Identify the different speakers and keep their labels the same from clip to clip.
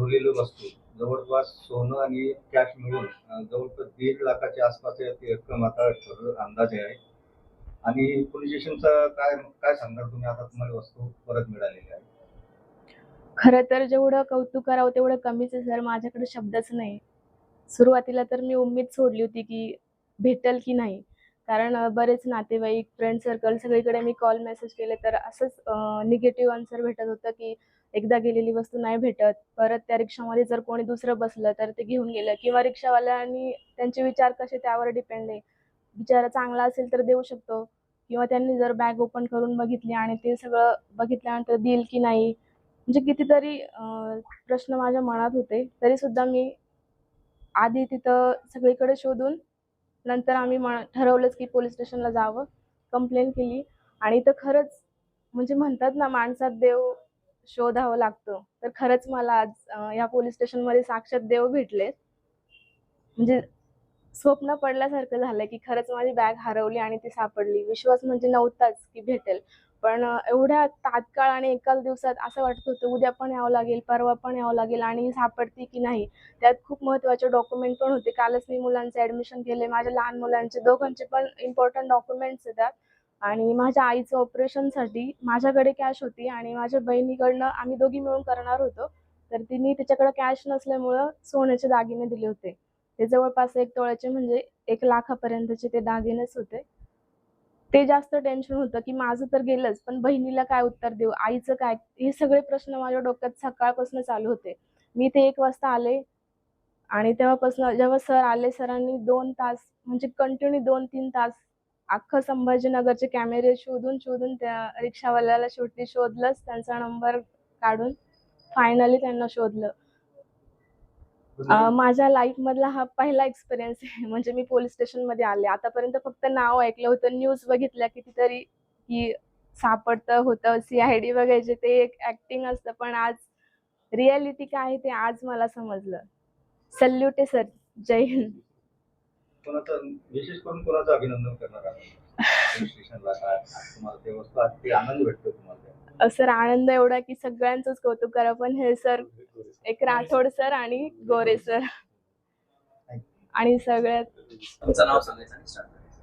Speaker 1: उरलेली वस्तू जवळपास सोनं आणि कॅश मिळून जवळपास 1.5 लाखाच्या आसपास ती रक्कम आता अंदाजे आहे. आणि पोलीस स्टेशनचा काय काय सांगणार तुम्ही? आता तुम्हाला वस्तू परत मिळालेली आहे.
Speaker 2: खरं तर जेवढं कौतुक करावं तेवढं कमीच आहे सर. माझ्याकडे शब्दच नाही. सुरुवातीला तर मी उम्मीद सोडली होती की भेटेल की नाही. कारण बरेच नातेवाईक, फ्रेंड सर्कल सगळीकडे मी कॉल, मेसेज केले तर असंच निगेटिव्ह आन्सर भेटत होतं की एकदा गेलेली वस्तू नाही भेटत. परत त्या रिक्षामध्ये जर कोणी दुसरं बसलं तर ते घेऊन गेलं किंवा रिक्षावाल्यांनी त्यांचे विचार कसे त्यावर डिपेंड आहे. बिचारा चांगला असेल तर देऊ शकतो किंवा त्यांनी जर बॅग ओपन करून बघितली आणि ते सगळं बघितल्यानंतर देईल की नाही, म्हणजे कितीतरी प्रश्न माझ्या मनात होते. तरीसुद्धा मी आधी तिथं सगळीकडे शोधून नंतर आम्ही ठरवलंच की पोलीस स्टेशनला जावं. कंप्लेंट केली आणि इथं खरंच म्हणजे म्हणतात ना, माणसात देव शोधावं लागतं. तर खरंच मला आज या पोलीस स्टेशनमध्ये साक्षात देव भेटले. म्हणजे स्वप्न पडल्यासारखं झालं की खरंच माझी बॅग हरवली आणि ती सापडली. विश्वास म्हणजे नव्हताच की भेटेल. पण एवढ्या तात्काळ आणि एकाच दिवसात असं वाटत होतं उद्या पण यावं लागेल, परवा पण यावं लागेल आणि सापडते की नाही. त्यात खूप महत्त्वाचे डॉक्युमेंट पण होते. कालच मी मुलांचे ॲडमिशन केले. माझ्या लहान मुलांचे दोघांचे पण इम्पॉर्टंट डॉक्युमेंट्स आहेत त्यात. आणि माझ्या आईचं ऑपरेशनसाठी माझ्याकडे कॅश होती आणि माझ्या बहिणीकडनं आम्ही दोघी मिळून करणार होतो. तर तिने तिच्याकडे कॅश नसल्यामुळं सोन्याचे दागिने दिले होते. ते जवळपास 1 तोळ्याचे म्हणजे 1 लाखापर्यंतचे ते दागिनेच होते. ते जास्त टेन्शन होतं की माझं तर गेलंच, पण बहिणीला काय उत्तर देऊ? आईचं काय? हे सगळे प्रश्न माझ्या डोक्यात सकाळपासून चालू होते. मी ते 1 वाजता आले आणि तेव्हापासून जेव्हा सर आले, सरांनी 2 तास म्हणजे कंटिन्यू 2-3 तास अख्खं संभाजीनगरचे कॅमेरे शोधून त्या रिक्षावाल्याला शेवटी शोधलंच. त्यांचा नंबर काढून फायनली त्यांना शोधलं. माझ्या लाईफमधला हा पहिला एक्सपिरियन्स आहे. म्हणजे मी पोलीस स्टेशनमध्ये आले. आतापर्यंत फक्त नाव ऐकलं होतं, न्यूज बघितल्या कितीतरी की सापडतं होतं, सी-आय-डी बघायचे ते एक ॲक्टिंग असतं. पण आज रिॲलिटी काय आहे ते आज मला समजलं. सॅल्यूट आहे सर. जय हिंद.
Speaker 1: विशेष करून कोणाचं अभिनंदन करणार आहात? पोलीस स्टेशनला काय तुम्हाला ते वस्तू किती आनंद भेटतो तुम्हाला?
Speaker 2: सर आनंद एवढा की सगळ्यांचंच कौतुक करा. पण हे सर, एक राठोड सर आणि गोरे सर आणि सगळ्यात
Speaker 1: तुमचं नाव सांगायचं आणि स्टार्ट करायचं.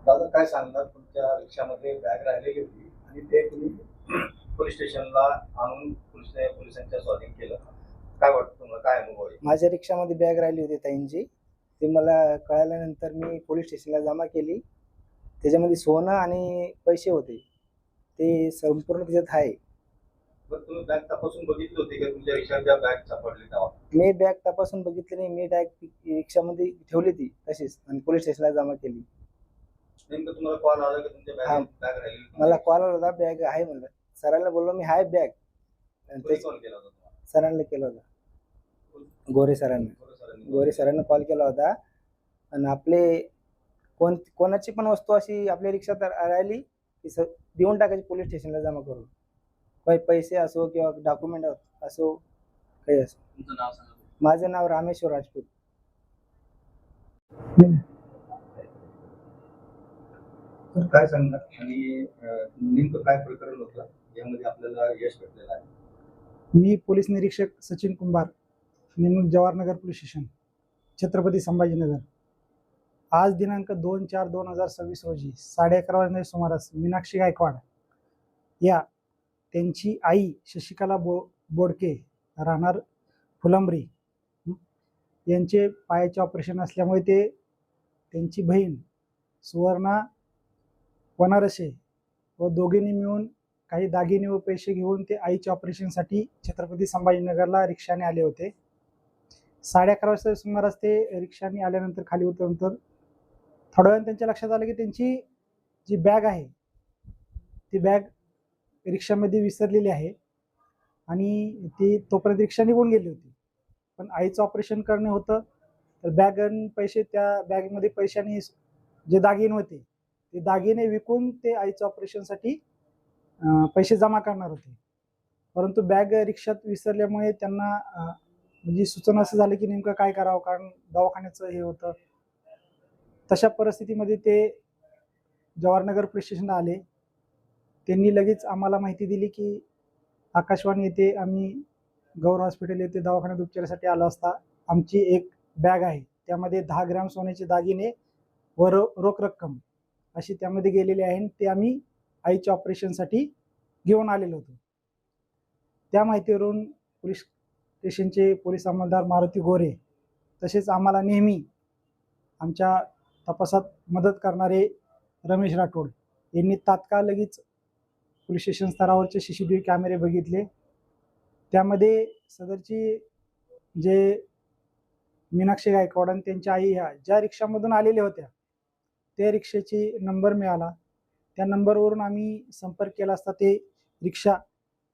Speaker 1: दादा काय सांगणार? तुमच्या रिक्षामध्ये बॅग राहिलेली होती आणि ते तुम्ही पोलीस स्टेशनला आणून पोलिसांच्या स्वाधीन केलं. काय वाटतं तुम्हाला? काय अनुभव आहे?
Speaker 3: माझ्या रिक्षामध्ये बॅग राहिली होती ताईंची. ते मला कळाल्यानंतर मी पोलीस स्टेशनला जमा केली. त्याच्यामध्ये सोनं आणि पैसे होते. ते संपूर्ण त्याच्यात आहे.
Speaker 1: बरं, तुम्ही बॅग तपासून बघितली होती का तुमच्या रिक्षाच्या बॅग सापडली तेव्हा?
Speaker 3: मी बॅग तपासून बघितली नाही. मी डायरेक्ट रिक्षामध्ये ठेवली ती तशीच आणि पोलीस स्टेशनला जमा केली.
Speaker 1: नेमकं तुम्हाला कॉल आला की तुमच्या बॅग राहिली?
Speaker 3: मला कॉल आला होता, बॅग आहे म्हणलं. सरांना बोललो मी हाय बॅग.
Speaker 1: कॉल केला होता तुम्हाला?
Speaker 3: सरांना केला होता, गोरे सरांना कॉल केला होता. आणि आपले कोणाची पण वस्तू अशी आपल्या रिक्षात राहिली की देऊन टाकायची पोलीस स्टेशनला जमा करून. पैसे असो किंवा डॉक्युमेंट असो, काही असो.
Speaker 1: तुमचं नाव सांगा.
Speaker 3: माझं नाव रामेश्वर राजपूत.
Speaker 1: तर काय सांगणार आणि नेमकं काय प्रकरण होतं यामध्ये आपल्याला यश भेटलेलं आहे?
Speaker 4: मी पोलीस निरीक्षक सचिन कुंभार, नेमणूक जवाहरनगर पोलीस स्टेशन, छत्रपती संभाजीनगर. आज दिनांक 2/4/2026 रोजी 11:30 वाजण्याच्या सुमारास मीनाक्षी गायकवाड या त्यांची आई शशिकला बोडके राहणार फुलंब्री यांचे पायाचे ऑपरेशन असल्यामुळे ते त्यांची बहीण सुवर्णा वनारसे व दोघींनी मिळून काही दागिने व पैसे घेऊन ते आईच्या ऑपरेशनसाठी छत्रपती संभाजीनगरला रिक्षाने आले होते. 11:30 वाजता सुमारास ते रिक्षाने आल्यानंतर खाली उतरल्यानंतर थोड्या वेळाने त्यांच्या लक्षात आलं की त्यांची जी बॅग आहे ती बॅग रिक्षामध्ये विसरलेली आहे आणि ती तोपर्यंत रिक्षा निघून गेली होती. पण आईचं ऑपरेशन करणे होतं तर बॅग आणि पैसे, त्या बॅगमध्ये पैसे आणि जे दागिने होते ते दागिने विकून ते आईचं ऑपरेशनसाठी पैसे जमा करणार होते. परंतु बॅग रिक्षात विसरल्यामुळे त्यांना म्हणजे सुचना असं झालं की नेमकं काय करावं, कारण दवाखान्याचं हे होतं. तशा परिस्थितीमध्ये ते जवाहरनगर पोलीस स्टेशनला आले. त्यांनी लगेच आम्हाला माहिती दिली की आकाशवाणी येथे आम्ही गौर हॉस्पिटल येथे दवाखान्यात उपचारासाठी आलो असता आमची एक बॅग आहे, त्यामध्ये 10 ग्रॅम सोन्याचे दागिने व रोख रक्कम अशी त्यामध्ये गेलेली आहे. ते आम्ही आईच्या ऑपरेशनसाठी घेऊन आलेलो होतो. त्या माहितीवरून पोलीस स्टेशनचे पोलीस अंमलदार मारुती गोरे तसेच आम्हाला नेहमी आमच्या तपासात मदत करणारे रमेश राठोड यांनी तात्काळ लगेच पोलीस स्टेशन स्तरावरचे CCTV कॅमेरे बघितले. त्यामध्ये सदरची जे मीनाक्षी गायकवाड आणि त्यांच्या आई ह्या ज्या रिक्षामधून आलेल्या होत्या त्या रिक्षाची नंबर मिळाला. त्या नंबरवरून आम्ही संपर्क केला असता ते रिक्षा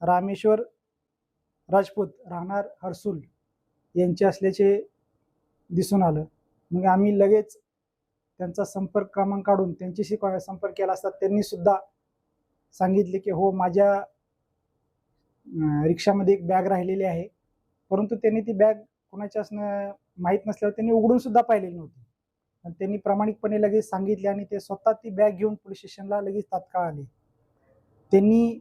Speaker 4: रामेश्वर राजपूत राहणार हर्सुल यांचे असल्याचे दिसून आलं. मग आम्ही लगेच त्यांचा संपर्क क्रमांक काढून त्यांच्याशी संपर्क केला असता त्यांनी सुद्धा सांगितले की हो, माझ्या रिक्षामध्ये एक बॅग राहिलेली आहे. परंतु त्यांनी ती बॅग कोणाची असणं माहीत नसल्यावर त्यांनी उघडून सुद्धा पाहिलेली नव्हती. आणि त्यांनी प्रामाणिकपणे लगेच सांगितले आणि ते स्वतः ती बॅग घेऊन पोलीस स्टेशनला लगेच तात्काळ आले. त्यांनी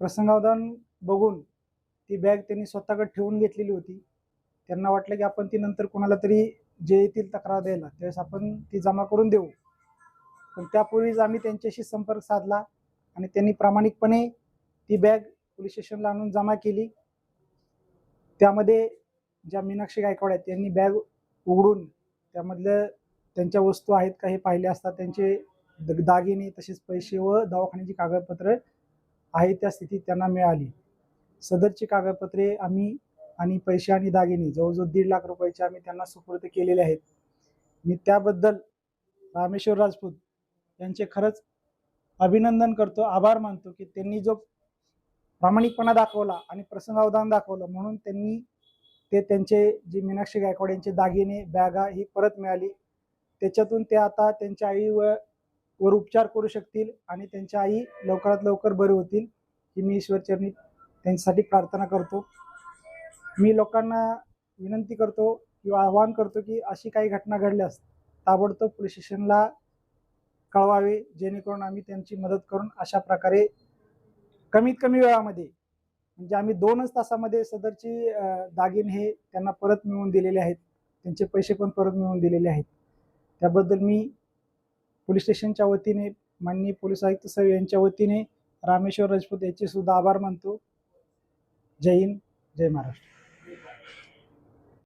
Speaker 4: प्रसंगावधान बघून ती बॅग त्यांनी स्वतःकडे ठेवून घेतलेली होती. त्यांना वाटलं की आपण ती नंतर कोणाला तरी जे येतील तक्रार द्यायला त्यावेळेस आपण ती जमा करून देऊ. पण त्यापूर्वीच आम्ही त्यांच्याशी संपर्क साधला आणि त्यांनी प्रामाणिकपणे ती बॅग पोलीस स्टेशनला आणून जमा केली. त्यामध्ये ज्या मीनाक्षी गायकवाड आहेत त्यांनी बॅग उघडून त्यामधल्या त्यांच्या वस्तू आहेत का हे पाहिले असता त्यांचे दागिने तसेच पैसे व दवाखान्याची कागदपत्र आहे त्या स्थितीत त्यांना मिळाली. सदरची कागदपत्रे आम्ही आणि पैसे आणि दागिने जवळजवळ 1.5 लाख रुपयाचे आम्ही त्यांना सुपूर्द केलेले आहेत. मी त्याबद्दल रामेश्वर राजपूत यांचे खरंच अभिनंदन करतो, आभार मानतो की त्यांनी जो प्रामाणिकपणा दाखवला आणि प्रसंगावधान दाखवलं म्हणून त्यांनी त्यांचे जे मीनाक्षी गायकवाड यांचे दागिने बॅगा ही परत मिळाली. त्याच्यातून ते आता त्यांच्या आईवर उपचार करू शकतील आणि त्यांच्या आई लवकरात लवकर बरे होतील ही मी ईश्वरचरणी त्यांच्यासाठी प्रार्थना करतो. मी लोकांना विनंती करतो किंवा आवाहन करतो की अशी काही घटना घडल्यास ताबडतोब पोलीस स्टेशनला कळवावे, जेणेकरून आम्ही त्यांची मदत करून अशा प्रकारे कमीत कमी वेळामध्ये म्हणजे आम्ही 2च तासामध्ये सदरची दागिने हे त्यांना परत मिळवून दिलेले आहेत. त्यांचे पैसे पण परत मिळवून दिलेले आहेत. त्याबद्दल मी पोलीस स्टेशनच्या वतीने माननीय पोलीस आयुक्त साहेब यांच्या वतीने रामेश्वर राजपूत याचे सुद्धा आभार मानतो. जय हिंद, जय महाराष्ट्र.